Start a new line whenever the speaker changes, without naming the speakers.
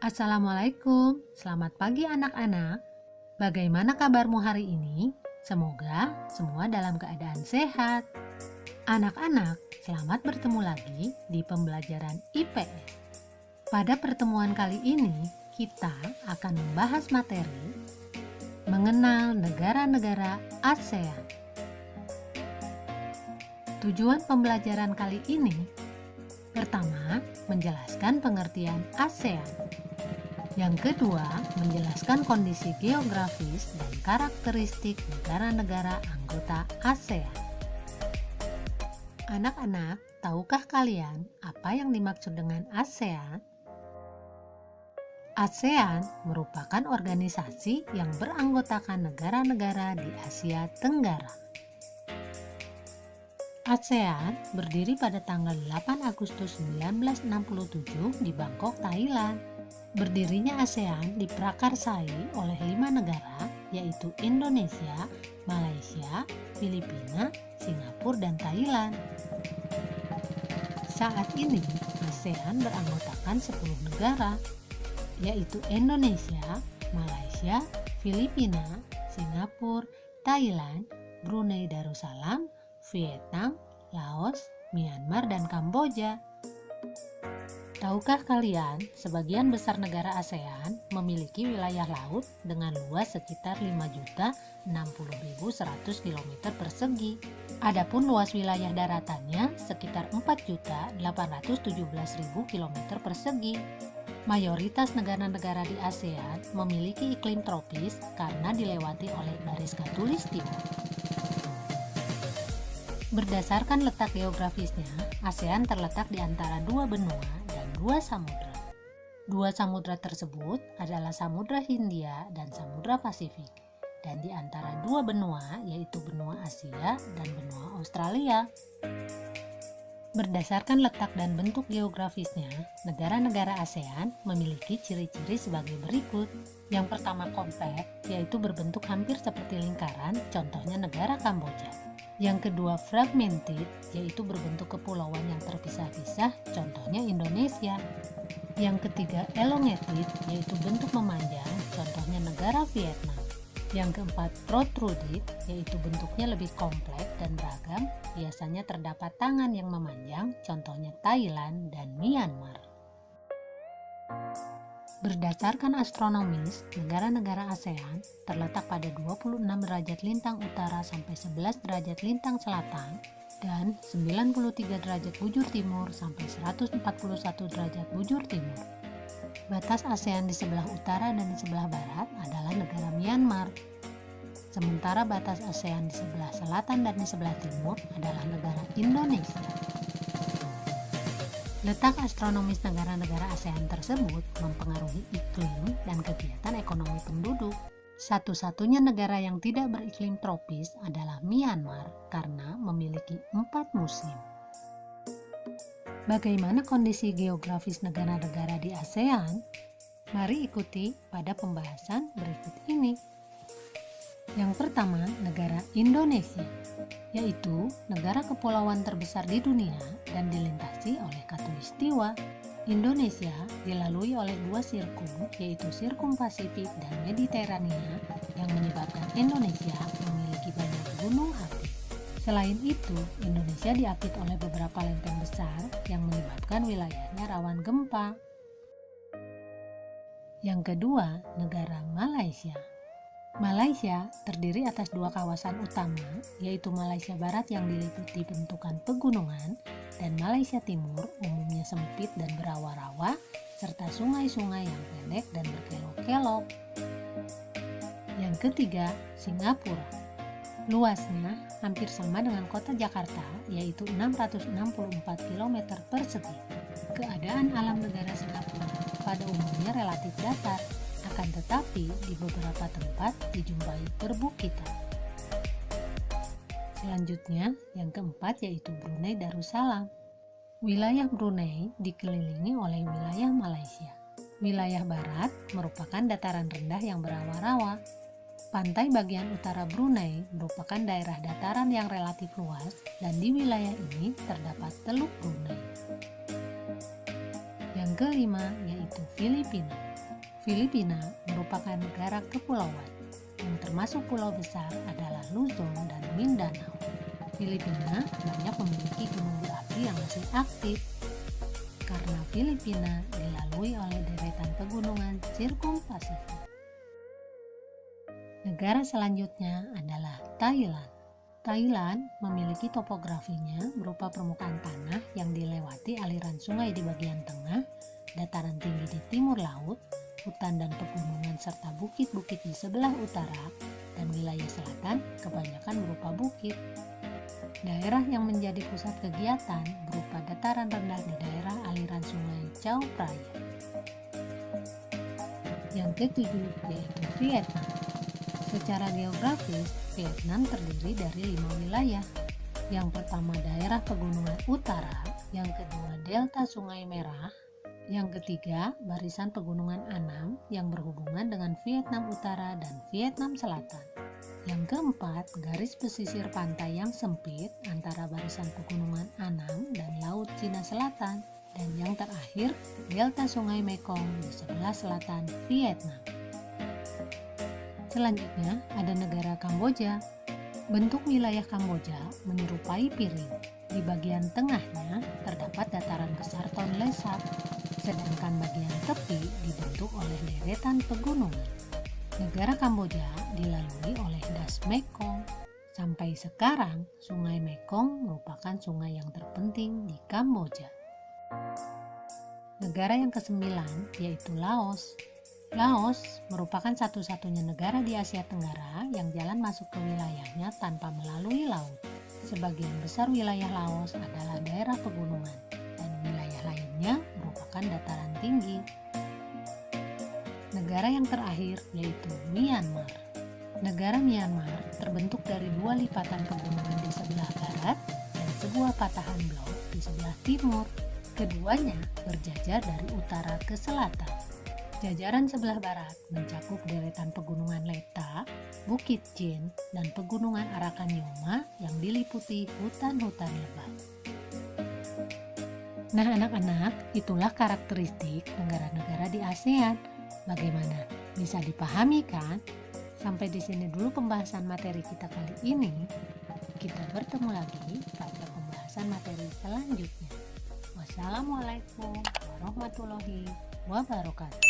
Assalamualaikum, selamat pagi anak-anak. Bagaimana kabarmu hari ini? Semoga semua dalam keadaan sehat. Anak-anak, selamat bertemu lagi di pembelajaran IPS. Pada pertemuan kali ini, kita akan membahas materi mengenal negara-negara ASEAN. Tujuan pembelajaran kali ini, pertama, menjelaskan pengertian ASEAN. Yang kedua, menjelaskan kondisi geografis dan karakteristik negara-negara anggota ASEAN. Anak-anak, tahukah kalian apa yang dimaksud dengan ASEAN? ASEAN merupakan organisasi yang beranggotakan negara-negara di Asia Tenggara. ASEAN berdiri pada tanggal 8 Agustus 1967 di Bangkok, Thailand. Berdirinya ASEAN diprakarsai oleh 5 negara, yaitu Indonesia, Malaysia, Filipina, Singapura, dan Thailand. Saat ini, ASEAN beranggotakan 10 negara, yaitu Indonesia, Malaysia, Filipina, Singapura, Thailand, Brunei Darussalam, Vietnam, Laos, Myanmar, dan Kamboja. Tahukah kalian, sebagian besar negara ASEAN memiliki wilayah laut dengan luas sekitar 5.060.100 km persegi. Adapun luas wilayah daratannya sekitar 4.817.000 km persegi. Mayoritas negara-negara di ASEAN memiliki iklim tropis karena dilewati oleh garis khatulistiwa. Berdasarkan letak geografisnya, ASEAN terletak di antara dua benua dan dua samudra. Dua samudra tersebut adalah Samudra Hindia dan Samudra Pasifik, dan di antara dua benua yaitu benua Asia dan benua Australia. Berdasarkan letak dan bentuk geografisnya, negara-negara ASEAN memiliki ciri-ciri sebagai berikut. Yang pertama, kompak, yaitu berbentuk hampir seperti lingkaran, contohnya negara Kamboja. Yang kedua, fragmented, yaitu berbentuk kepulauan yang terpisah-pisah, contohnya Indonesia. Yang ketiga, elongated, yaitu bentuk memanjang, contohnya negara Vietnam. Yang keempat, protruded, yaitu bentuknya lebih kompleks dan beragam, biasanya terdapat tangan yang memanjang, contohnya Thailand dan Myanmar. Berdasarkan astronomis, negara-negara ASEAN terletak pada 26 derajat lintang utara sampai 11 derajat lintang selatan dan 93 derajat bujur timur sampai 141 derajat bujur timur. Batas ASEAN di sebelah utara dan di sebelah barat adalah negara Myanmar. Sementara batas ASEAN di sebelah selatan dan di sebelah timur adalah negara Indonesia. Letak astronomis negara-negara ASEAN tersebut mempengaruhi iklim dan kegiatan ekonomi penduduk. Satu-satunya negara yang tidak beriklim tropis adalah Myanmar karena memiliki 4 musim. Bagaimana kondisi geografis negara-negara di ASEAN? Mari ikuti pada pembahasan berikut ini. Yang pertama, negara Indonesia, yaitu negara kepulauan terbesar di dunia dan dilintasi oleh khatulistiwa. Indonesia dilalui oleh dua sirkum, yaitu sirkum Pasifik dan Mediterania, yang menyebabkan Indonesia memiliki banyak gunung api. Selain itu, Indonesia diapit oleh beberapa lempeng besar yang menyebabkan wilayahnya rawan gempa. Yang kedua, negara Malaysia. Malaysia terdiri atas dua kawasan utama, yaitu Malaysia Barat yang diliputi bentukan pegunungan dan Malaysia Timur umumnya sempit dan berawa-rawa, serta sungai-sungai yang pendek dan berkelok-kelok. Yang ketiga, Singapura. Luasnya hampir sama dengan kota Jakarta, yaitu 664 km persegi. Keadaan alam negara Singapura pada umumnya relatif datar, akan tetapi di beberapa tempat dijumpai perbukitan. Selanjutnya, yang keempat yaitu Brunei Darussalam. Wilayah Brunei dikelilingi oleh wilayah Malaysia. Wilayah barat merupakan dataran rendah yang berawa-rawa. Pantai bagian utara Brunei merupakan daerah dataran yang relatif luas dan di wilayah ini terdapat Teluk Brunei. Yang kelima yaitu Filipina. Filipina merupakan negara kepulauan, yang termasuk pulau besar adalah Luzon dan Mindanao. Filipina banyak memiliki gunung berapi yang masih aktif, karena Filipina dilalui oleh deretan pegunungan sirkumpasifik. Negara selanjutnya adalah Thailand. Thailand memiliki topografinya berupa permukaan tanah yang dilewati aliran sungai di bagian tengah, dataran tinggi di timur laut, hutan dan pegunungan serta bukit-bukit di sebelah utara, dan wilayah selatan kebanyakan berupa bukit. Daerah yang menjadi pusat kegiatan berupa dataran rendah di daerah aliran sungai Chao Phraya. Yang ketujuh yaitu Vietnam. Secara geografis, Vietnam terdiri dari 5 wilayah. Yang pertama daerah pegunungan utara, yang kedua delta Sungai Merah, yang ketiga barisan pegunungan Annam yang berhubungan dengan Vietnam Utara dan Vietnam Selatan. Yang keempat garis pesisir pantai yang sempit antara barisan pegunungan Annam dan Laut Cina Selatan. Dan yang terakhir delta Sungai Mekong di sebelah selatan Vietnam. Selanjutnya ada negara Kamboja. Bentuk wilayah Kamboja menyerupai piring. Di bagian tengahnya terdapat dataran besar Tonle Sap, sedangkan bagian tepi dibentuk oleh deretan pegunungan. Negara Kamboja dilalui oleh Das Mekong. Sampai sekarang, Sungai Mekong merupakan sungai yang terpenting di Kamboja. Negara yang kesembilan yaitu Laos. Laos merupakan satu-satunya negara di Asia Tenggara yang jalan masuk ke wilayahnya tanpa melalui laut. Sebagian besar wilayah Laos adalah daerah pegunungan dan wilayah lainnya merupakan dataran tinggi. Negara yang terakhir yaitu Myanmar. Negara Myanmar terbentuk dari 2 lipatan pegunungan di sebelah barat dan sebuah patahan blok di sebelah timur. Keduanya berjajar dari utara ke selatan. Jajaran sebelah barat mencakup deretan pegunungan Leta, Bukit Jin, dan pegunungan Arakanyoma yang diliputi hutan-hutan lebat. Nah anak-anak, itulah karakteristik negara-negara di ASEAN. Bagaimana? Bisa dipahami kan? Sampai di sini dulu pembahasan materi kita kali ini. Kita bertemu lagi pada pembahasan materi selanjutnya. Wassalamualaikum warahmatullahi wabarakatuh.